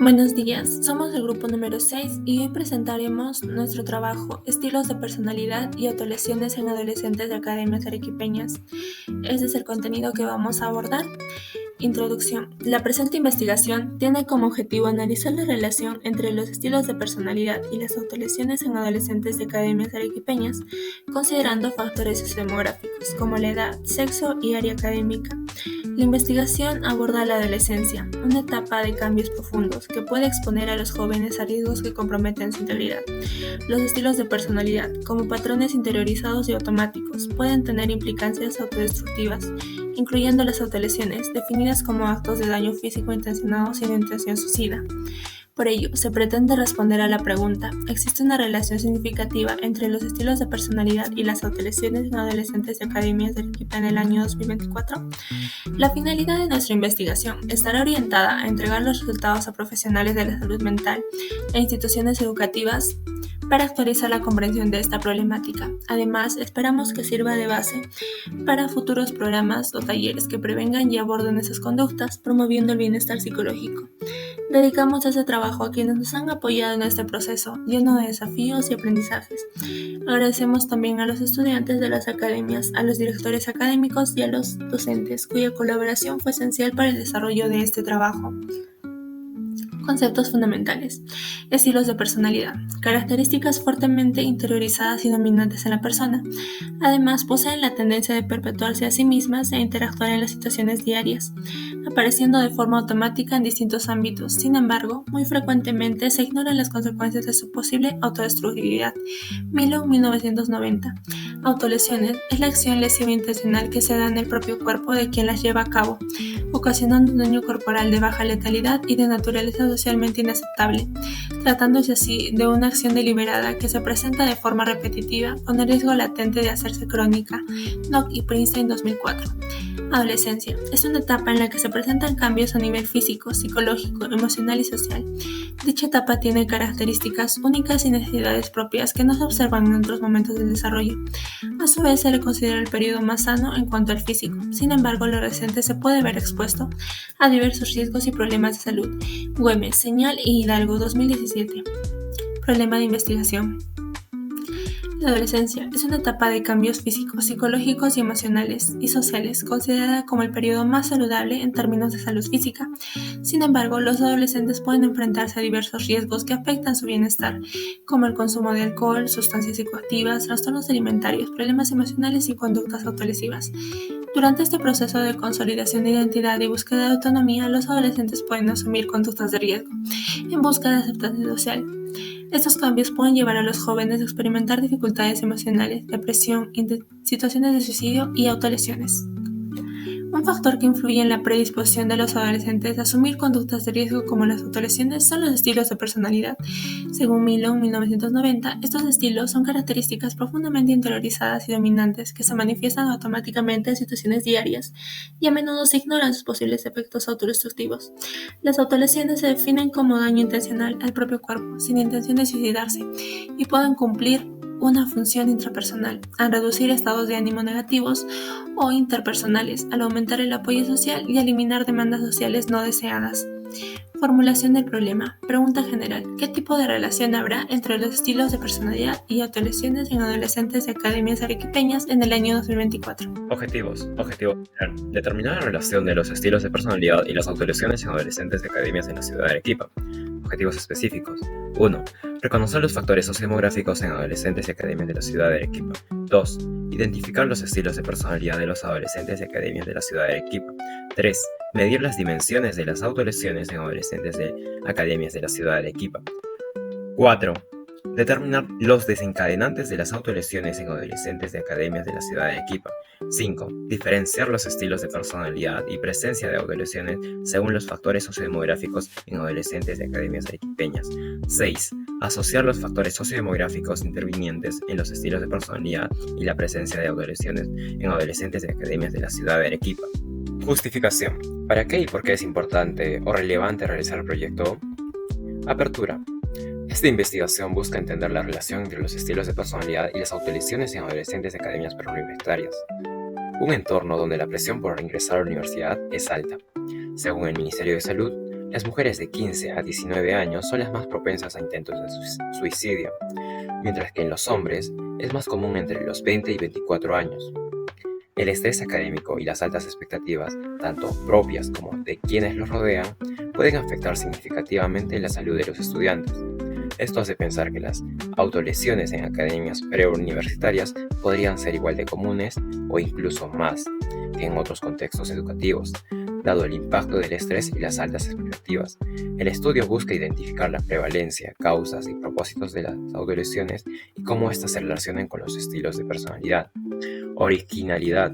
Buenos días, somos el grupo número 6 y hoy presentaremos nuestro trabajo Estilos de personalidad y autolesiones en adolescentes de academias arequipeñas. Este es el contenido que vamos a abordar. Introducción. La presente investigación tiene como objetivo analizar la relación entre los estilos de personalidad y las autolesiones en adolescentes de academias arequipeñas, considerando factores sociodemográficos como la edad, sexo y área académica. La investigación aborda la adolescencia, una etapa de cambios profundos que puede exponer a los jóvenes a riesgos que comprometen su integridad. Los estilos de personalidad, como patrones interiorizados y automáticos, pueden tener implicancias autodestructivas, incluyendo las autolesiones, definidas como actos de daño físico intencionado sin intención suicida. Por ello, se pretende responder a la pregunta: ¿existe una relación significativa entre los estilos de personalidad y las autolesiones en adolescentes de academias de Arequipa en el año 2024? La finalidad de nuestra investigación estará orientada a entregar los resultados a profesionales de la salud mental e instituciones educativas para actualizar la comprensión de esta problemática. Además, esperamos que sirva de base para futuros programas o talleres que prevengan y aborden esas conductas, promoviendo el bienestar psicológico. Dedicamos ese trabajo a quienes nos han apoyado en este proceso lleno de desafíos y aprendizajes. Agradecemos también a los estudiantes de las academias, a los directores académicos y a los docentes, cuya colaboración fue esencial para el desarrollo de este trabajo. Conceptos fundamentales. Estilos de personalidad. Características fuertemente interiorizadas y dominantes en la persona. Además, poseen la tendencia de perpetuarse a sí mismas e interactuar en las situaciones diarias, apareciendo de forma automática en distintos ámbitos. Sin embargo, muy frecuentemente se ignoran las consecuencias de su posible autodestructividad. Milo, 1990. Autolesiones es la acción lesiva intencional que se da en el propio cuerpo de quien las lleva a cabo, ocasionando un daño corporal de baja letalidad y de naturaleza socialmente inaceptable, tratándose así de una acción deliberada que se presenta de forma repetitiva con el riesgo latente de hacerse crónica. Nock y Prinstein, 2004. Adolescencia es una etapa en la que se presentan cambios a nivel físico, psicológico, emocional y social. Dicha etapa tiene características únicas y necesidades propias que no se observan en otros momentos del desarrollo. A su vez, se le considera el periodo más sano en cuanto al físico. Sin embargo, el adolescente se puede ver expuesto a diversos riesgos y problemas de salud. Güemes, Señal y Hidalgo, 2017. Problema de investigación. La adolescencia es una etapa de cambios físicos, psicológicos y emocionales y sociales, considerada como el periodo más saludable en términos de salud física. Sin embargo, los adolescentes pueden enfrentarse a diversos riesgos que afectan su bienestar, como el consumo de alcohol, sustancias psicoactivas, trastornos alimentarios, problemas emocionales y conductas autolesivas. Durante este proceso de consolidación de identidad y búsqueda de autonomía, los adolescentes pueden asumir conductas de riesgo en busca de aceptación social. Estos cambios pueden llevar a los jóvenes a experimentar dificultades emocionales, depresión, situaciones de suicidio y autolesiones. Un factor que influye en la predisposición de los adolescentes a asumir conductas de riesgo como las autolesiones son los estilos de personalidad. Según Milo, 1990, estos estilos son características profundamente interiorizadas y dominantes que se manifiestan automáticamente en situaciones diarias y a menudo se ignoran sus posibles efectos autodestructivos. Las autolesiones se definen como daño intencional al propio cuerpo, sin intención de suicidarse, y pueden cumplir una función intrapersonal, al reducir estados de ánimo negativos o interpersonales, al aumentar el apoyo social y eliminar demandas sociales no deseadas. Formulación del problema. Pregunta general. ¿Qué tipo de relación habrá entre los estilos de personalidad y autolesiones en adolescentes de academias arequipeñas en el año 2024? Objetivos. Objetivo general. Determinar la relación de los estilos de personalidad y las autolesiones en adolescentes de academias en la ciudad de Arequipa. Objetivos específicos. 1. Reconocer los factores sociodemográficos en adolescentes y academias de la ciudad de Arequipa. 2. Identificar los estilos de personalidad de los adolescentes y academias de la ciudad de Arequipa. 3. Medir las dimensiones de las autolesiones en adolescentes de academias de la ciudad de Arequipa. 4. Determinar los desencadenantes de las autolesiones en adolescentes de academias de la ciudad de Arequipa. 5. Diferenciar los estilos de personalidad y presencia de autolesiones según los factores sociodemográficos en adolescentes de academias arequipeñas. 6. Asociar los factores sociodemográficos intervinientes en los estilos de personalidad y la presencia de autolesiones en adolescentes de academias de la ciudad de Arequipa. Justificación. ¿Para qué y por qué es importante o relevante realizar el proyecto? Apertura. Esta investigación busca entender la relación entre los estilos de personalidad y las autolesiones en adolescentes de academias preuniversitarias, un entorno donde la presión por ingresar a la universidad es alta. Según el Ministerio de Salud, Las mujeres de 15 a 19 años son las más propensas a intentos de suicidio, mientras que en los hombres es más común entre los 20 y 24 años. El estrés académico y las altas expectativas, tanto propias como de quienes los rodean, pueden afectar significativamente la salud de los estudiantes. Esto hace pensar que las autolesiones en academias preuniversitarias podrían ser igual de comunes o incluso más que en otros contextos educativos, dado el impacto del estrés y las altas expectativas. El estudio busca identificar la prevalencia, causas y propósitos de las autolesiones y cómo éstas se relacionan con los estilos de personalidad. Originalidad.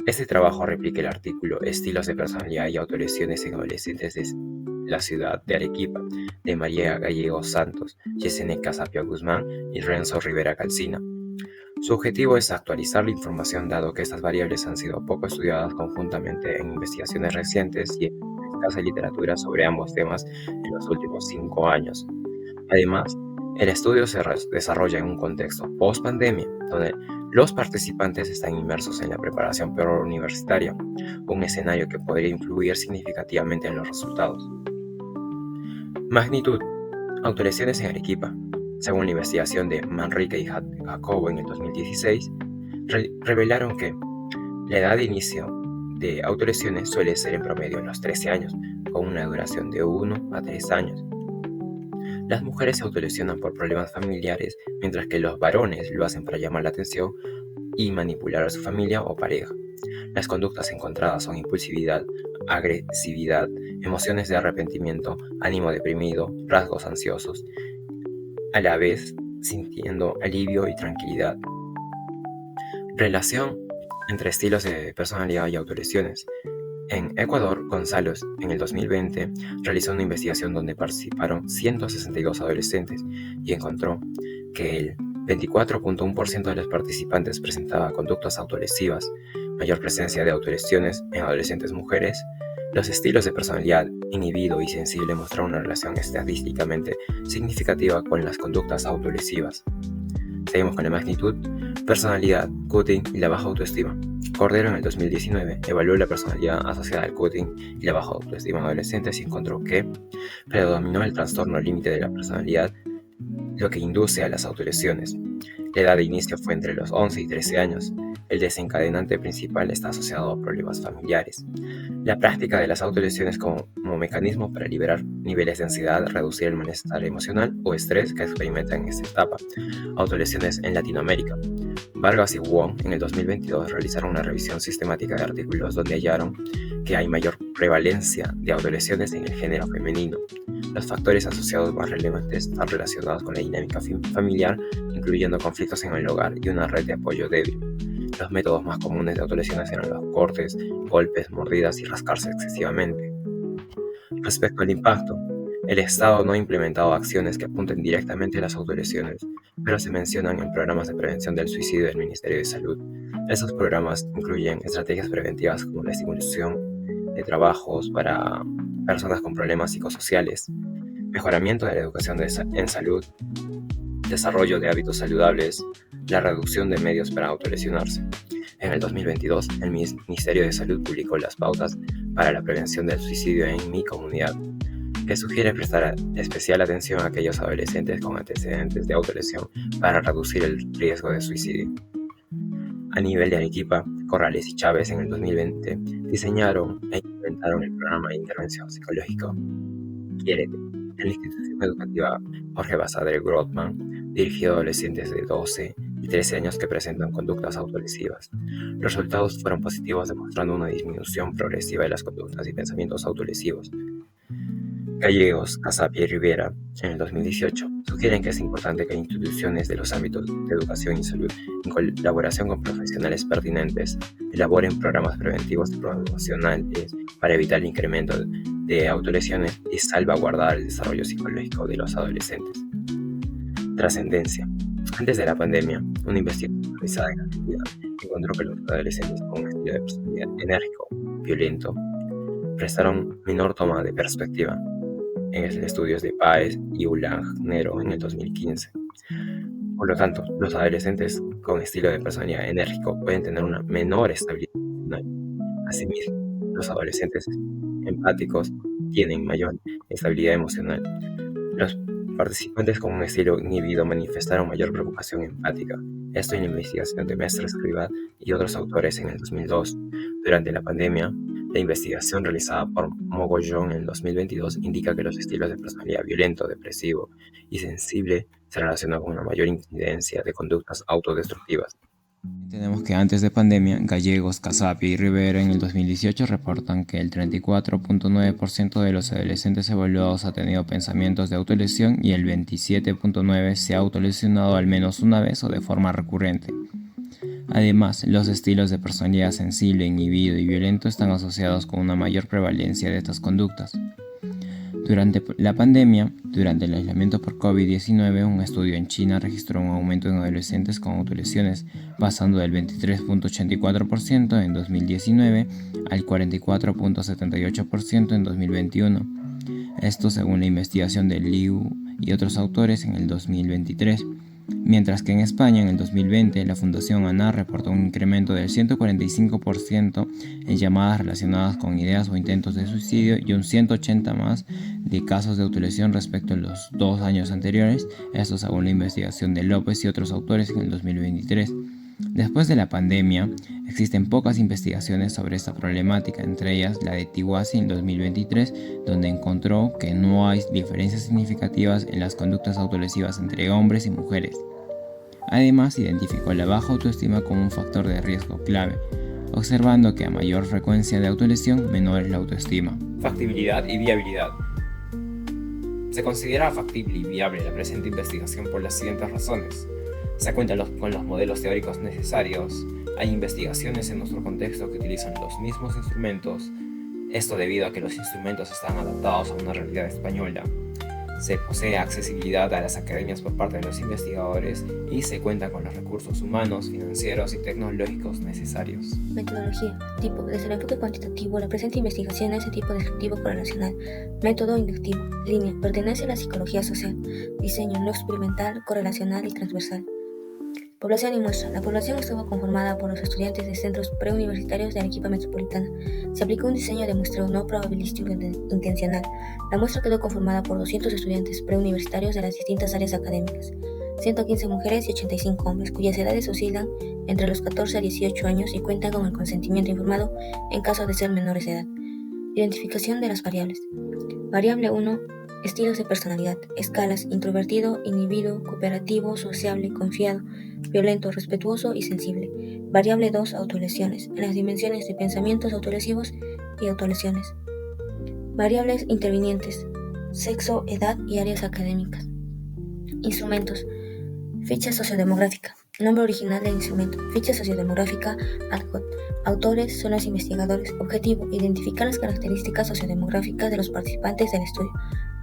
Este trabajo replica el artículo Estilos de personalidad y autolesiones en adolescentes de la ciudad de Arequipa, de María Gallegos Santos, Yesenia Casapia Guzmán y Renzo Rivera Calcina. Su objetivo es actualizar la información dado que estas variables han sido poco estudiadas conjuntamente en investigaciones recientes y en escasa literatura sobre ambos temas en los últimos 5 años. Además, el estudio se desarrolla en un contexto post-pandemia, donde los participantes están inmersos en la preparación preuniversitaria, un escenario que podría influir significativamente en los resultados. Magnitud. Autolesiones en Arequipa. Según la investigación de Manrique y Jacobo en el 2016, revelaron que la edad de inicio de autolesiones suele ser en promedio en los 13 años, con una duración de 1 a 3 años. Las mujeres se autolesionan por problemas familiares, mientras que los varones lo hacen para llamar la atención y manipular a su familia o pareja. Las conductas encontradas son impulsividad, agresividad, emociones de arrepentimiento, ánimo deprimido, rasgos ansiosos, a la vez sintiendo alivio y tranquilidad. Relación entre estilos de personalidad y autolesiones. En Ecuador, Gonzalo, en el 2020, realizó una investigación donde participaron 162 adolescentes y encontró que el 24.1% de los participantes presentaba conductas autolesivas, mayor presencia de autolesiones en adolescentes mujeres. Los estilos de personalidad inhibido y sensible mostraron una relación estadísticamente significativa con las conductas autolesivas. Seguimos con la magnitud, personalidad, cutting y la baja autoestima. Cordero en el 2019 evaluó la personalidad asociada al cutting y la baja autoestima en adolescentes y encontró que predominó el trastorno límite de la personalidad, lo que induce a las autolesiones. La edad de inicio fue entre los 11 y 13 años. El desencadenante principal está asociado a problemas familiares. La práctica de las autolesiones como mecanismo para liberar niveles de ansiedad, reducir el malestar emocional o estrés que experimentan en esta etapa. Autolesiones en Latinoamérica. Vargas y Wong en el 2022 realizaron una revisión sistemática de artículos donde hallaron que hay mayor prevalencia de autolesiones en el género femenino. Los factores asociados más relevantes están relacionados con la dinámica familiar, incluyendo conflictos en el hogar y una red de apoyo débil. Los métodos más comunes de autolesiones eran los cortes, golpes, mordidas y rascarse excesivamente. Respecto al impacto, el Estado no ha implementado acciones que apunten directamente a las autolesiones, pero se mencionan en programas de prevención del suicidio del Ministerio de Salud. Estos programas incluyen estrategias preventivas como la estimulación de trabajos para personas con problemas psicosociales, mejoramiento de la educación en salud, desarrollo de hábitos saludables, la reducción de medios para autolesionarse. En el 2022, el Ministerio de Salud publicó las pautas para la prevención del suicidio en mi comunidad, que sugiere prestar especial atención a aquellos adolescentes con antecedentes de autolesión para reducir el riesgo de suicidio. A nivel de Arequipa, Corrales y Chávez en el 2020 diseñaron e implementaron el programa de intervención psicológico Quiérete. En la institución educativa Jorge Basadre Grothman, dirigido a adolescentes de 12 y 13 años que presentan conductas autolesivas. Los resultados fueron positivos, demostrando una disminución progresiva de las conductas y pensamientos autolesivos. Gallegos, Casapia y Rivera, en el 2018, sugieren que es importante que instituciones de los ámbitos de educación y salud, en colaboración con profesionales pertinentes, elaboren programas preventivos y promocionales para evitar el incremento de autolesiones y salvaguardar el desarrollo psicológico de los adolescentes. Trascendencia. Antes de la pandemia, una investigación realizada en Argentina encontró que los adolescentes con un estilo de personalidad enérgico, violento, prestaron menor toma de perspectiva en estudios de Páez y Ulangnero en el 2015. Por lo tanto, los adolescentes con estilo de personalidad enérgico pueden tener una menor estabilidad emocional. Asimismo, los adolescentes empáticos tienen mayor estabilidad emocional. Los participantes con un estilo inhibido manifestaron mayor preocupación empática. Esto en la investigación de Mestre Escrivá y otros autores en el 2002. Durante la pandemia, la investigación realizada por Mogollón en el 2022 indica que los estilos de personalidad violento, depresivo y sensible se relacionan con una mayor incidencia de conductas autodestructivas. Tenemos que antes de pandemia, Gallegos, Casapia y Rivera en el 2018 reportan que el 34.9% de los adolescentes evaluados ha tenido pensamientos de autolesión y el 27.9% se ha autolesionado al menos una vez o de forma recurrente. Además, los estilos de personalidad sensible, inhibido y violento están asociados con una mayor prevalencia de estas conductas. Durante la pandemia, durante el aislamiento por COVID-19, un estudio en China registró un aumento en adolescentes con autolesiones, pasando del 23.84% en 2019 al 44.78% en 2021. Esto según la investigación de Liu y otros autores en el 2023. Mientras que en España, en el 2020, la Fundación ANAR reportó un incremento del 145% en llamadas relacionadas con ideas o intentos de suicidio y un 180% más de casos de autolesión respecto a los 2 años anteriores, esto según la investigación de López y otros autores en el 2023. Después de la pandemia, existen pocas investigaciones sobre esta problemática, entre ellas la de Tiwasi en 2023, donde encontró que no hay diferencias significativas en las conductas autolesivas entre hombres y mujeres. Además, identificó la baja autoestima como un factor de riesgo clave, observando que a mayor frecuencia de autolesión, menor es la autoestima. Factibilidad y viabilidad. Se considera factible y viable la presente investigación por las siguientes razones. Se cuenta con los modelos teóricos necesarios, hay investigaciones en nuestro contexto que utilizan los mismos instrumentos, esto debido a que los instrumentos están adaptados a una realidad española. Se posee accesibilidad a las academias por parte de los investigadores y se cuenta con los recursos humanos, financieros y tecnológicos necesarios. Metodología. Tipo. Desde el enfoque cuantitativo, la presente investigación es de tipo descriptivo correlacional. Método inductivo. Línea. Pertenece a la psicología social. Diseño. No experimental, correlacional y transversal. Población y muestra. La población estuvo conformada por los estudiantes de centros preuniversitarios de Arequipa metropolitana. Se aplicó un diseño de muestreo no probabilístico intencional. La muestra quedó conformada por 200 estudiantes preuniversitarios de las distintas áreas académicas, 115 mujeres y 85 hombres, cuyas edades oscilan entre los 14 a 18 años y cuentan con el consentimiento informado en caso de ser menores de edad. Identificación de las variables. Variable 1. Estilos de personalidad. Escalas: introvertido, inhibido, cooperativo, sociable, confiado, violento, respetuoso y sensible. Variable 2. Autolesiones. En las dimensiones de pensamientos autolesivos y autolesiones. Variables intervinientes: sexo, edad y áreas académicas. Instrumentos. Ficha sociodemográfica. Nombre original del instrumento. Ficha sociodemográfica ADCOT. Autores son los investigadores. Objetivo: identificar las características sociodemográficas de los participantes del estudio.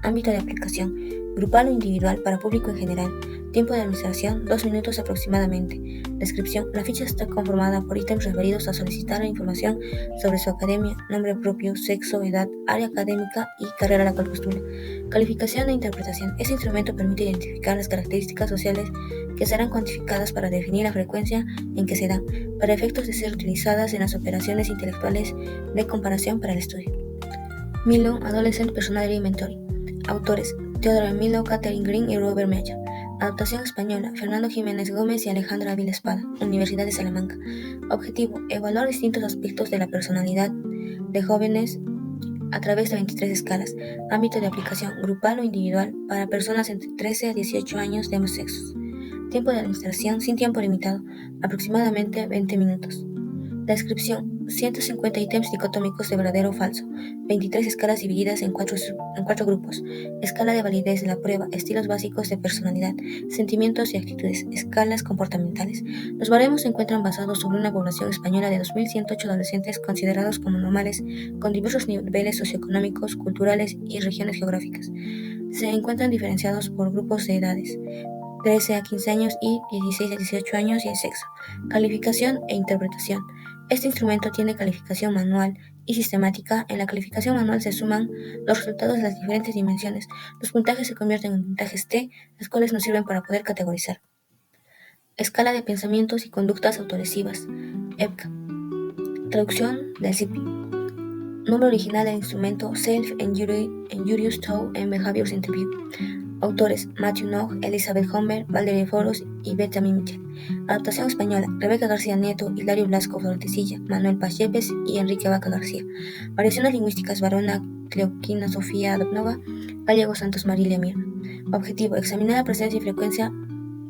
Ámbito de aplicación: grupal o individual para público en general. Tiempo de administración: 2 minutos aproximadamente. Descripción: la ficha está conformada por ítems referidos a solicitar la información sobre su academia, nombre propio, sexo, edad, área académica y carrera a la cual postula. Calificación e interpretación: este instrumento permite identificar las características sociales que serán cuantificadas para definir la frecuencia en que se dan, para efectos de ser utilizadas en las operaciones intelectuales de comparación para el estudio. Milo, Adolescent Personality Mentoring. Autores: Teodoro Milo, Catherine Green y Robert Meyer. Adaptación española: Fernando Jiménez Gómez y Alejandra Ávila Espada, Universidad de Salamanca. Objetivo: evaluar distintos aspectos de la personalidad de jóvenes a través de 23 escalas. Ámbito de aplicación: grupal o individual para personas entre 13 a 18 años de ambos sexos. Tiempo de administración sin tiempo limitado, aproximadamente 20 minutos. Descripción: 150 ítems dicotómicos de verdadero o falso, 23 escalas divididas en 4 grupos, escala de validez de la prueba, estilos básicos de personalidad, sentimientos y actitudes, escalas comportamentales. Los baremos se encuentran basados sobre una población española de 2.108 adolescentes considerados como normales, con diversos niveles socioeconómicos, culturales y regiones geográficas. Se encuentran diferenciados por grupos de edades, 13 a 15 años y 16 a 18 años y el sexo. Calificación e interpretación. Este instrumento tiene calificación manual y sistemática. En la calificación manual se suman los resultados de las diferentes dimensiones. Los puntajes se convierten en puntajes T, los cuales nos sirven para poder categorizar. Escala de pensamientos y conductas autolesivas, EPCA. Traducción del CIPI. Nombre original del instrumento Self-Injurious Thought and Behaviors Interview. Autores: Matthew Nog, Elizabeth Homer, Valerie Foros y Benjamin Mitchell. Adaptación española: Rebeca García Nieto, Hilario Blasco Flortecilla, Manuel Paz Yepes y Enrique Vaca García. Variaciones lingüísticas: Varona, Cleoquina Sofía Dobnova, Gallego Santos Marilia Mir. Objetivo: examinar la presencia y frecuencia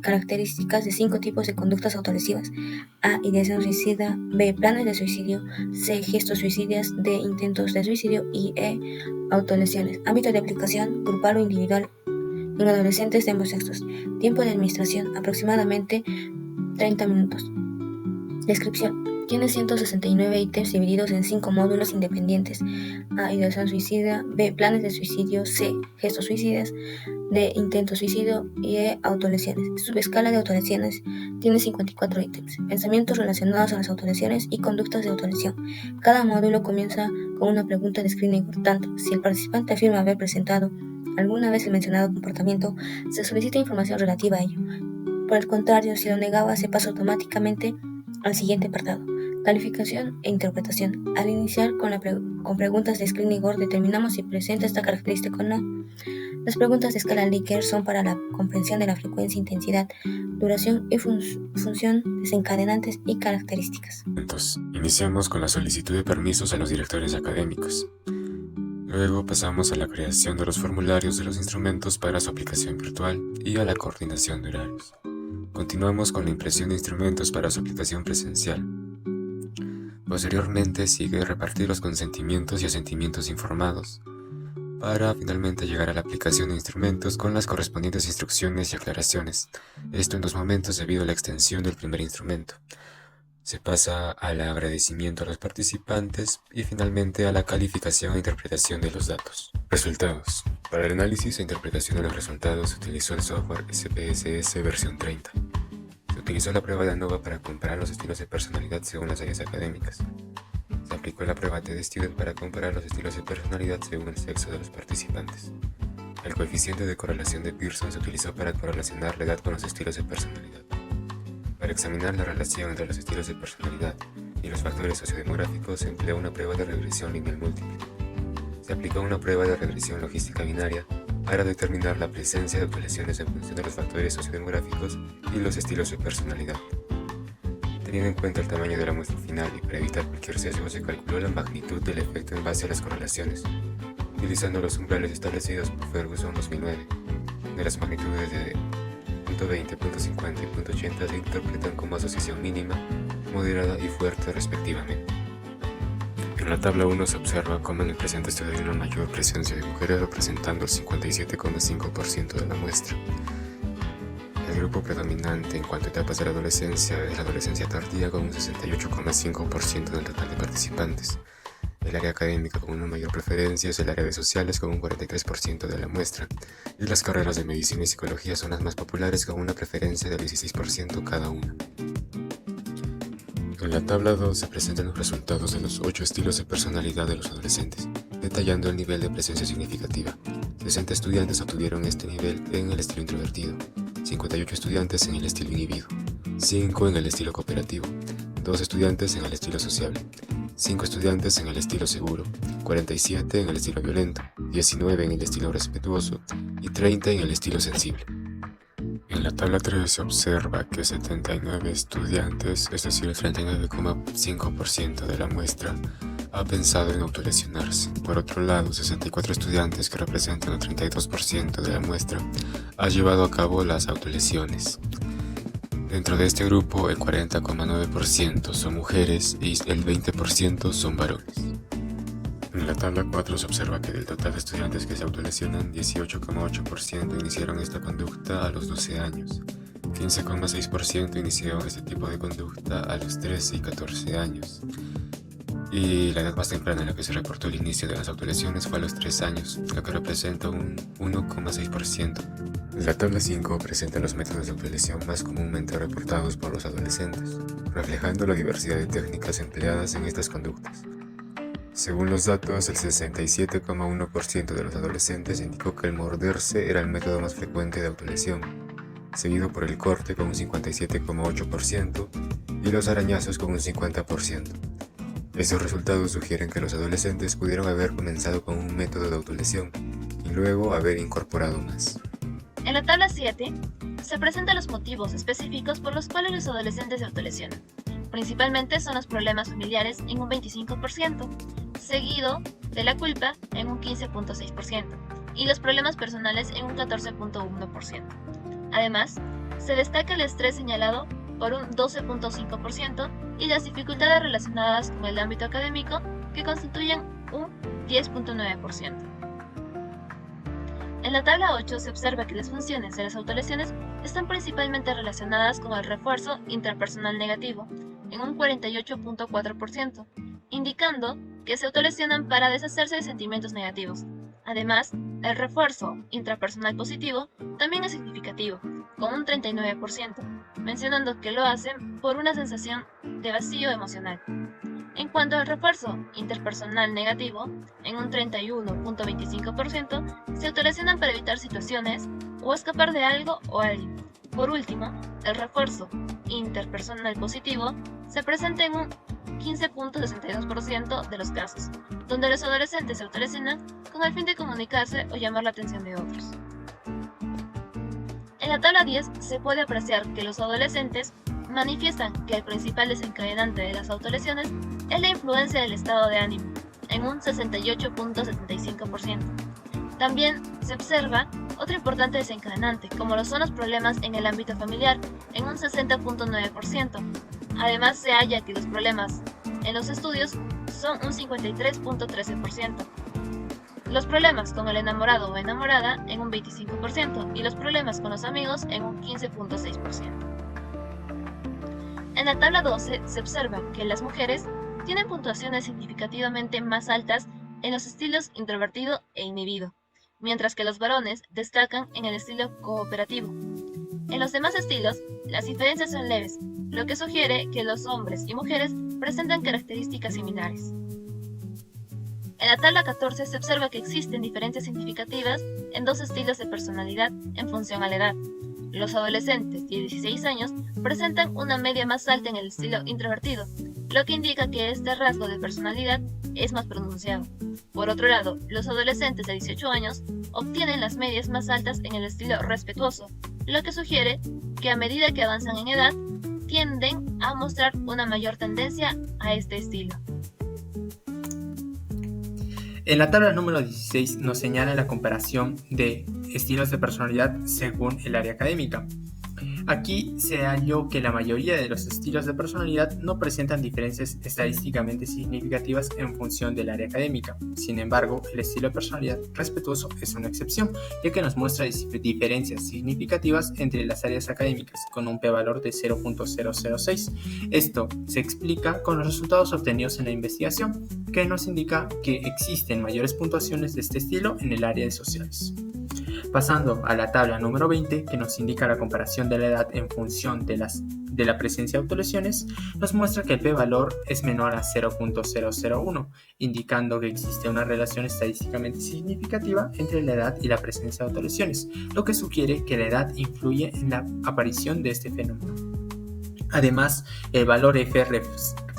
características de 5 tipos de conductas autolesivas: A. Ideación suicida, B. Planes de suicidio, C. Gestos suicidas, D. Intentos de suicidio y E. Autolesiones. Ámbito de aplicación: grupal o individual en adolescentes de ambos sexos. Tiempo de administración: aproximadamente 30 minutos. Descripción: tiene 169 ítems divididos en 5 módulos independientes: A. Ideación suicida, B. Planes de suicidio, C. Gestos suicidas, D. Intento suicidio y E. Autolesiones. Subescala de autolesiones: tiene 54 ítems. Pensamientos relacionados a las autolesiones y conductas de autolesión. Cada módulo comienza con una pregunta de screening. Por tanto, si el participante afirma haber presentado alguna vez el mencionado comportamiento, se solicita información relativa a ello. Por el contrario, si lo negaba, se pasa automáticamente al siguiente apartado: calificación e interpretación. Al iniciar con preguntas de screening, determinamos si presenta esta característica o no. Las preguntas de escala Likert son para la comprensión de la frecuencia, intensidad, duración y función, desencadenantes y características. Iniciamos con la solicitud de permisos a los directores académicos. Luego pasamos a la creación de los formularios de los instrumentos para su aplicación virtual y a la coordinación de horarios. Continuamos con la impresión de instrumentos para su aplicación presencial. Posteriormente sigue repartir los consentimientos y asentimientos informados, para finalmente llegar a la aplicación de instrumentos con las correspondientes instrucciones y aclaraciones. Esto en 2 momentos debido a la extensión del primer instrumento. Se pasa al agradecimiento a los participantes y finalmente a la calificación e interpretación de los datos. Resultados. Para el análisis e interpretación de los resultados se utilizó el software SPSS versión 30. Se utilizó la prueba de ANOVA para comparar los estilos de personalidad según las áreas académicas. Se aplicó la prueba TED-Student para comparar los estilos de personalidad según el sexo de los participantes. El coeficiente de correlación de Pearson se utilizó para correlacionar la edad con los estilos de personalidad. Para examinar la relación entre los estilos de personalidad y los factores sociodemográficos se empleó una prueba de regresión lineal múltiple. Se aplicó una prueba de regresión logística binaria para determinar la presencia de autolesiones en función de los factores sociodemográficos y los estilos de personalidad. Teniendo en cuenta el tamaño de la muestra final y para evitar cualquier sesgo, se calculó la magnitud del efecto en base a las correlaciones, utilizando los umbrales establecidos por Ferguson 2009. De las magnitudes de .20, .50 y .80 se interpretan como asociación mínima, moderada y fuerte respectivamente. En la tabla 1 se observa cómo en el presente estudio hay una mayor presencia de mujeres representando el 57,5% de la muestra. El grupo predominante en cuanto a etapas de la adolescencia es la adolescencia tardía con un 68,5% del total de participantes. El área académica con una mayor preferencia es el área de sociales con un 43% de la muestra, y las carreras de medicina y psicología son las más populares con una preferencia del 16% cada una. En la tabla 2 se presentan los resultados de los 8 estilos de personalidad de los adolescentes, detallando el nivel de presencia significativa. 60 estudiantes obtuvieron este nivel en el estilo introvertido, 58 estudiantes en el estilo inhibido, 5 en el estilo cooperativo, 2 estudiantes en el estilo sociable, 5 estudiantes en el estilo seguro, 47 en el estilo violento, 19 en el estilo respetuoso y 30 en el estilo sensible. En la tabla 3 se observa que 79 estudiantes, es decir, el 39,5% de la muestra, ha pensado en autolesionarse. Por otro lado, 64 estudiantes, que representan el 32% de la muestra, han llevado a cabo las autolesiones. Dentro de este grupo, el 40,9% son mujeres y el 20% son varones. En la tabla 4 se observa que del total de estudiantes que se autolesionan, 18,8% iniciaron esta conducta a los 12 años, 15,6% iniciaron este tipo de conducta a los 13 y 14 años, y la edad más temprana en la que se reportó el inicio de las autolesiones fue a los 3 años, lo que representa un 1,6%. La tabla 5 presenta los métodos de autolesión más comúnmente reportados por los adolescentes, reflejando la diversidad de técnicas empleadas en estas conductas. Según los datos, el 67,1% de los adolescentes indicó que el morderse era el método más frecuente de autolesión, seguido por el corte con un 57,8% y los arañazos con un 50%. Estos resultados sugieren que los adolescentes pudieron haber comenzado con un método de autolesión y luego haber incorporado más. En la tabla 7 se presentan los motivos específicos por los cuales los adolescentes se autolesionan. Principalmente son los problemas familiares en un 25%, seguido de la culpa en un 15.6% y los problemas personales en un 14.1%. Además, se destaca el estrés señalado por un 12.5% y las dificultades relacionadas con el ámbito académico que constituyen un 10.9%. En la tabla 8 se observa que las funciones de las autolesiones están principalmente relacionadas con el refuerzo intrapersonal negativo, en un 48.4%, indicando que se autolesionan para deshacerse de sentimientos negativos. Además, el refuerzo intrapersonal positivo también es significativo, con un 39%, mencionando que lo hacen por una sensación de vacío emocional. En cuanto al refuerzo interpersonal negativo, en un 31.25%, se autolesionan para evitar situaciones o escapar de algo o alguien. Por último, el refuerzo interpersonal positivo se presenta en un 15.62% de los casos, donde los adolescentes se autolesionan con el fin de comunicarse o llamar la atención de otros. En la tabla 10 se puede apreciar que los adolescentes manifiestan que el principal desencadenante de las autolesiones es la influencia del estado de ánimo, en un 68.75%. También se observa otro importante desencadenante, como lo son los problemas en el ámbito familiar, en un 60.9%. Además, se halla que los problemas en los estudios son un 53.13%. Los problemas con el enamorado o enamorada en un 25% y los problemas con los amigos en un 15.6%. En la tabla 12 se observa que las mujeres tienen puntuaciones significativamente más altas en los estilos introvertido e inhibido, mientras que los varones destacan en el estilo cooperativo. En los demás estilos, las diferencias son leves, lo que sugiere que los hombres y mujeres presentan características similares. En la tabla 14 se observa que existen diferencias significativas en dos estilos de personalidad en función a la edad. Los adolescentes de 16 años presentan una media más alta en el estilo introvertido, lo que indica que este rasgo de personalidad es más pronunciado. Por otro lado, los adolescentes de 18 años obtienen las medias más altas en el estilo respetuoso, lo que sugiere que a medida que avanzan en edad, tienden a mostrar una mayor tendencia a este estilo. En la tabla número 16 nos señala la comparación de estilos de personalidad según el área académica. Aquí se halló que la mayoría de los estilos de personalidad no presentan diferencias estadísticamente significativas en función del área académica. Sin embargo, el estilo de personalidad respetuoso es una excepción, ya que nos muestra diferencias significativas entre las áreas académicas, con un p-valor de 0.006. Esto se explica con los resultados obtenidos en la investigación, que nos indica que existen mayores puntuaciones de este estilo en el área de sociales. Pasando a la tabla número 20, que nos indica la comparación de la edad en función de la presencia de autolesiones, nos muestra que el p-valor es menor a 0.001, indicando que existe una relación estadísticamente significativa entre la edad y la presencia de autolesiones, lo que sugiere que la edad influye en la aparición de este fenómeno. Además, el valor F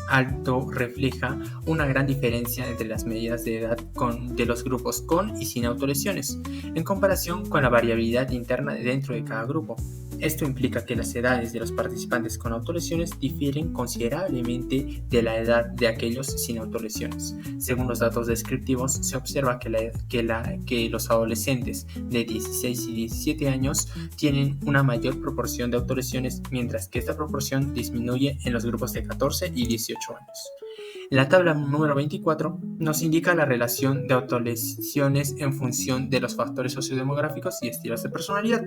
alto refleja una gran diferencia entre las medidas de edad de los grupos con y sin autolesiones, en comparación con la variabilidad interna dentro de cada grupo. Esto implica que las edades de los participantes con autolesiones difieren considerablemente de la edad de aquellos sin autolesiones. Según los datos descriptivos, se observa que los adolescentes de 16 y 17 años tienen una mayor proporción de autolesiones, mientras que esta proporción disminuye en los grupos de 14 y 18 años. En la tabla número 24 nos indica la relación de autolesiones en función de los factores sociodemográficos y estilos de personalidad.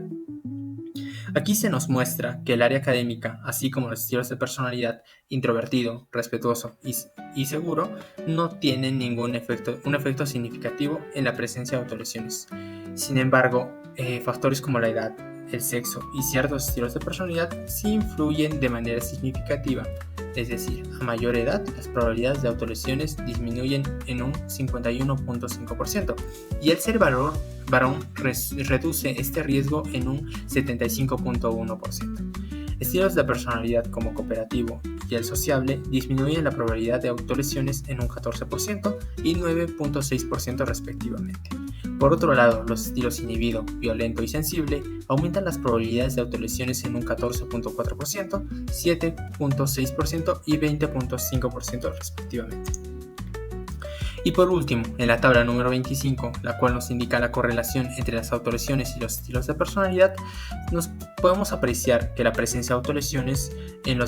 Aquí se nos muestra que el área académica, así como los estilos de personalidad introvertido, respetuoso y seguro, no tienen un efecto significativo en la presencia de autolesiones. Sin embargo, factores como la edad, el sexo y ciertos estilos de personalidad sí influyen de manera significativa. Es decir, a mayor edad, las probabilidades de autolesiones disminuyen en un 51.5% y el ser varón reduce este riesgo en un 75.1%. Estilos de personalidad como cooperativo y el sociable disminuyen la probabilidad de autolesiones en un 14% y 9.6% respectivamente. Por otro lado, los estilos inhibido, violento y sensible aumentan las probabilidades de autolesiones en un 14.4%, 7.6% y 20.5% respectivamente. Y por último, en la tabla número 25, la cual nos indica la correlación entre las autolesiones y los estilos de personalidad, nos podemos apreciar que la presencia de autolesiones en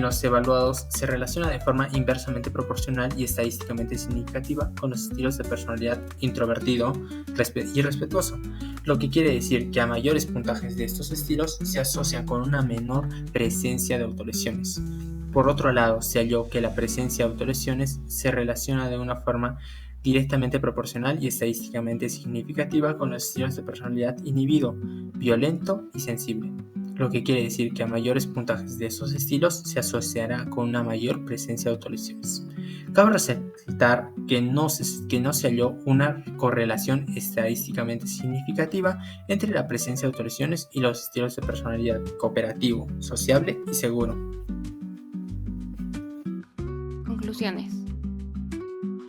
los evaluados se relaciona de forma inversamente proporcional y estadísticamente significativa con los estilos de personalidad introvertido y respetuoso, lo que quiere decir que a mayores puntajes de estos estilos se asocian con una menor presencia de autolesiones. Por otro lado, se halló que la presencia de autolesiones se relaciona de una forma directamente proporcional y estadísticamente significativa con los estilos de personalidad inhibido, violento y sensible, lo que quiere decir que a mayores puntajes de esos estilos se asociará con una mayor presencia de autolesiones. Cabe resaltar que no se halló una correlación estadísticamente significativa entre la presencia de autolesiones y los estilos de personalidad cooperativo, sociable y seguro. Conclusiones.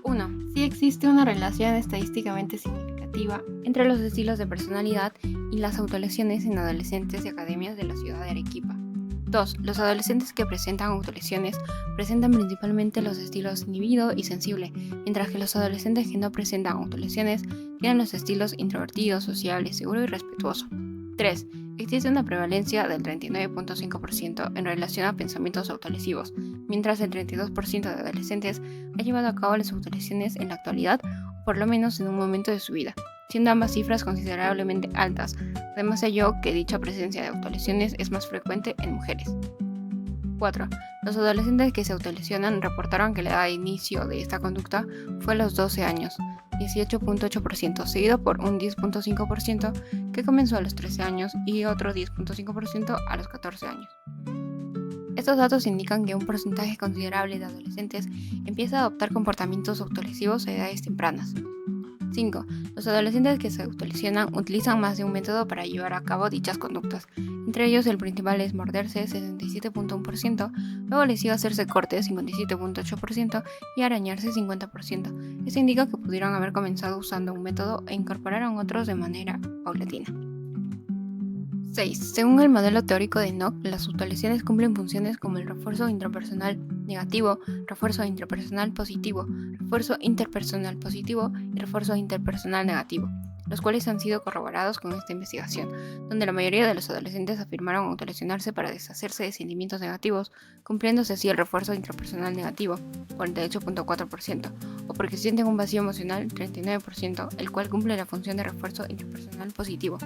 1. Sí existe una relación estadísticamente significativa entre los estilos de personalidad y las autolesiones en adolescentes de academias de la ciudad de Arequipa. 2. Los adolescentes que presentan autolesiones presentan principalmente los estilos inhibido y sensible, mientras que los adolescentes que no presentan autolesiones tienen los estilos introvertido, sociable, seguro y respetuoso. 3. Existe una prevalencia del 39.5% en relación a pensamientos autolesivos, mientras el 32% de adolescentes ha llevado a cabo las autolesiones en la actualidad o por lo menos en un momento de su vida, siendo ambas cifras considerablemente altas. Además se halló que dicha presencia de autolesiones es más frecuente en mujeres. 4. Los adolescentes que se autolesionan reportaron que la edad de inicio de esta conducta fue a los 12 años, 18.8%, seguido por un 10.5% que comenzó a los 13 años y otro 10.5% a los 14 años. Estos datos indican que un porcentaje considerable de adolescentes empieza a adoptar comportamientos autolesivos a edades tempranas. 5. Los adolescentes que se autolesionan utilizan más de un método para llevar a cabo dichas conductas. Entre ellos, el principal es morderse, 67.1%, luego le sigue hacerse cortes, 57.8%, y arañarse, 50%. Esto indica que pudieron haber comenzado usando un método e incorporaron otros de manera paulatina. 6. Según el modelo teórico de Nock, las autolesiones cumplen funciones como el refuerzo intrapersonal negativo, refuerzo intrapersonal positivo, refuerzo interpersonal positivo y refuerzo interpersonal negativo, los cuales han sido corroborados con esta investigación, donde la mayoría de los adolescentes afirmaron autolesionarse para deshacerse de sentimientos negativos, cumpliéndose así el refuerzo intrapersonal negativo, 48.4%, o porque sienten un vacío emocional, 39%, el cual cumple la función de refuerzo intrapersonal positivo.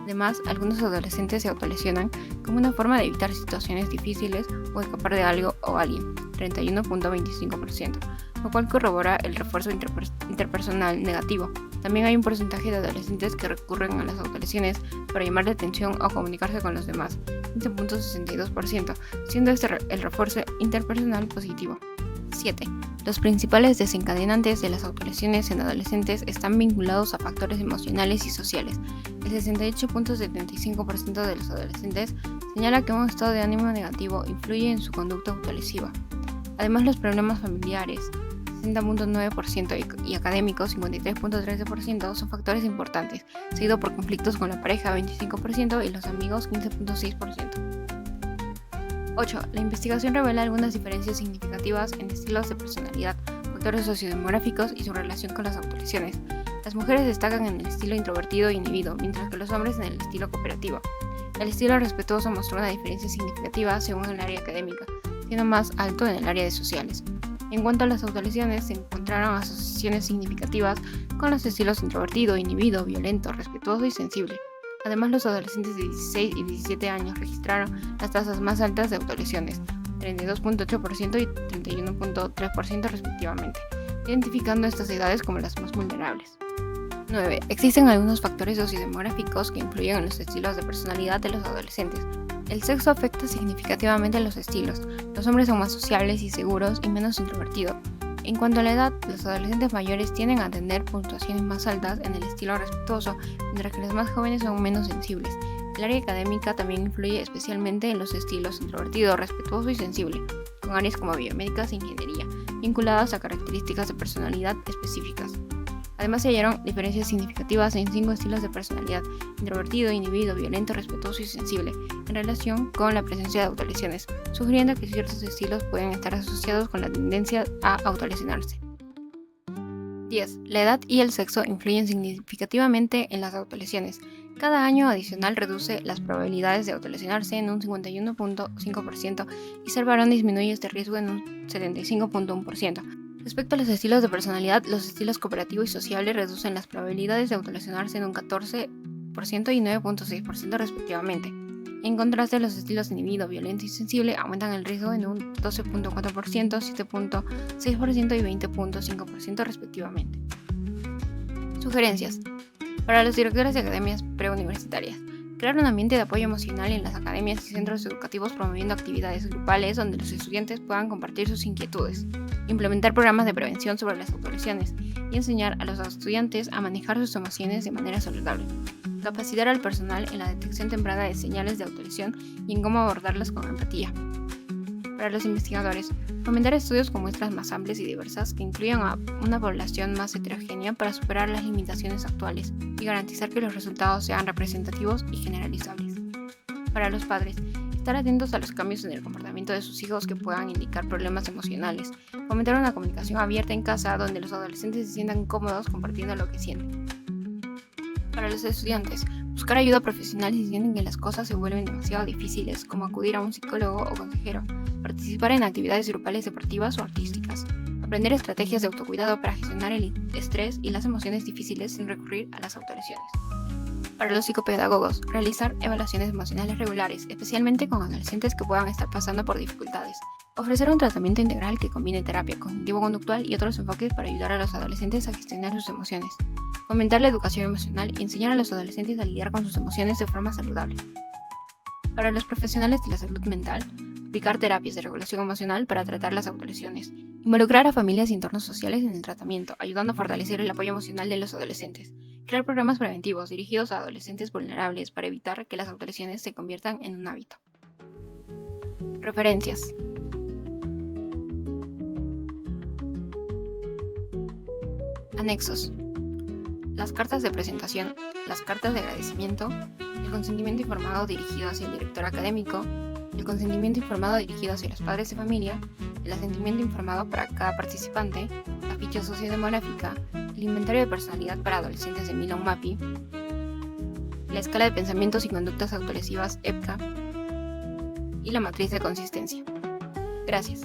Además, algunos adolescentes se autolesionan como una forma de evitar situaciones difíciles o escapar de algo o alguien, 31.25%, lo cual corrobora el refuerzo interpersonal negativo. También hay un porcentaje de adolescentes que recurren a las autolesiones para llamar la atención o comunicarse con los demás, 15.62%, siendo este el refuerzo interpersonal positivo. 7. Los principales desencadenantes de las autolesiones en adolescentes están vinculados a factores emocionales y sociales. El 68.75% de los adolescentes señala que un estado de ánimo negativo influye en su conducta autolesiva. Además, los problemas familiares, 60.9%, y académicos, 53.13%, son factores importantes, seguido por conflictos con la pareja, 25%, y los amigos, 15.6%. 8. La investigación revela algunas diferencias significativas en estilos de personalidad, factores sociodemográficos y su relación con las autolesiones. Las mujeres destacan en el estilo introvertido e inhibido, mientras que los hombres en el estilo cooperativo. El estilo respetuoso mostró una diferencia significativa según el área académica, siendo más alto en el área de sociales. En cuanto a las autolesiones, se encontraron asociaciones significativas con los estilos introvertido, inhibido, violento, respetuoso y sensible. Además, los adolescentes de 16 y 17 años registraron las tasas más altas de autolesiones, 32.8% y 31.3% respectivamente, identificando estas edades como las más vulnerables. 9. Existen algunos factores sociodemográficos que influyen en los estilos de personalidad de los adolescentes. El sexo afecta significativamente a los estilos. Los hombres son más sociables y seguros y menos introvertidos. En cuanto a la edad, los adolescentes mayores tienden a tener puntuaciones más altas en el estilo respetuoso, mientras que los más jóvenes son menos sensibles. El área académica también influye especialmente en los estilos introvertido, respetuoso y sensible, con áreas como biomédicas e ingeniería, vinculadas a características de personalidad específicas. Además, se hallaron diferencias significativas en 5 estilos de personalidad: introvertido, inhibido, violento, respetuoso y sensible, en relación con la presencia de autolesiones, sugiriendo que ciertos estilos pueden estar asociados con la tendencia a autolesionarse. 10. La edad y el sexo influyen significativamente en las autolesiones. Cada año adicional reduce las probabilidades de autolesionarse en un 51.5% y ser varón disminuye este riesgo en un 75.1%. Respecto a los estilos de personalidad, los estilos cooperativo y sociable reducen las probabilidades de autolesionarse en un 14% y 9.6% respectivamente. En contraste, los estilos inhibido, violento y sensible aumentan el riesgo en un 12.4%, 7.6% y 20.5% respectivamente. Sugerencias. Para los directores de academias preuniversitarias: crear un ambiente de apoyo emocional en las academias y centros educativos promoviendo actividades grupales donde los estudiantes puedan compartir sus inquietudes. Implementar programas de prevención sobre las autolesiones y enseñar a los estudiantes a manejar sus emociones de manera saludable. Capacitar al personal en la detección temprana de señales de autolesión y en cómo abordarlas con empatía. Para los investigadores: fomentar estudios con muestras más amplias y diversas que incluyan a una población más heterogénea para superar las limitaciones actuales y garantizar que los resultados sean representativos y generalizables. Para los padres: estar atentos a los cambios en el comportamiento de sus hijos que puedan indicar problemas emocionales. Fomentar una comunicación abierta en casa donde los adolescentes se sientan cómodos compartiendo lo que sienten. Para los estudiantes: buscar ayuda profesional si sienten que las cosas se vuelven demasiado difíciles, como acudir a un psicólogo o consejero. Participar en actividades grupales deportivas o artísticas. Aprender estrategias de autocuidado para gestionar el estrés y las emociones difíciles sin recurrir a las autolesiones. Para los psicopedagogos: realizar evaluaciones emocionales regulares, especialmente con adolescentes que puedan estar pasando por dificultades. Ofrecer un tratamiento integral que combine terapia cognitivo-conductual y otros enfoques para ayudar a los adolescentes a gestionar sus emociones. Fomentar la educación emocional y enseñar a los adolescentes a lidiar con sus emociones de forma saludable. Para los profesionales de la salud mental: aplicar terapias de regulación emocional para tratar las autolesiones. Involucrar a familias y entornos sociales en el tratamiento, ayudando a fortalecer el apoyo emocional de los adolescentes. Crear programas preventivos dirigidos a adolescentes vulnerables para evitar que las autolesiones se conviertan en un hábito. Referencias. Anexos: las cartas de presentación, las cartas de agradecimiento, el consentimiento informado dirigido hacia el director académico, el consentimiento informado dirigido hacia los padres de familia, el asentimiento informado para cada participante, la ficha sociodemográfica, el inventario de personalidad para adolescentes de Milon Mappy, la escala de pensamientos y conductas autolesivas EPCA y la matriz de consistencia. Gracias.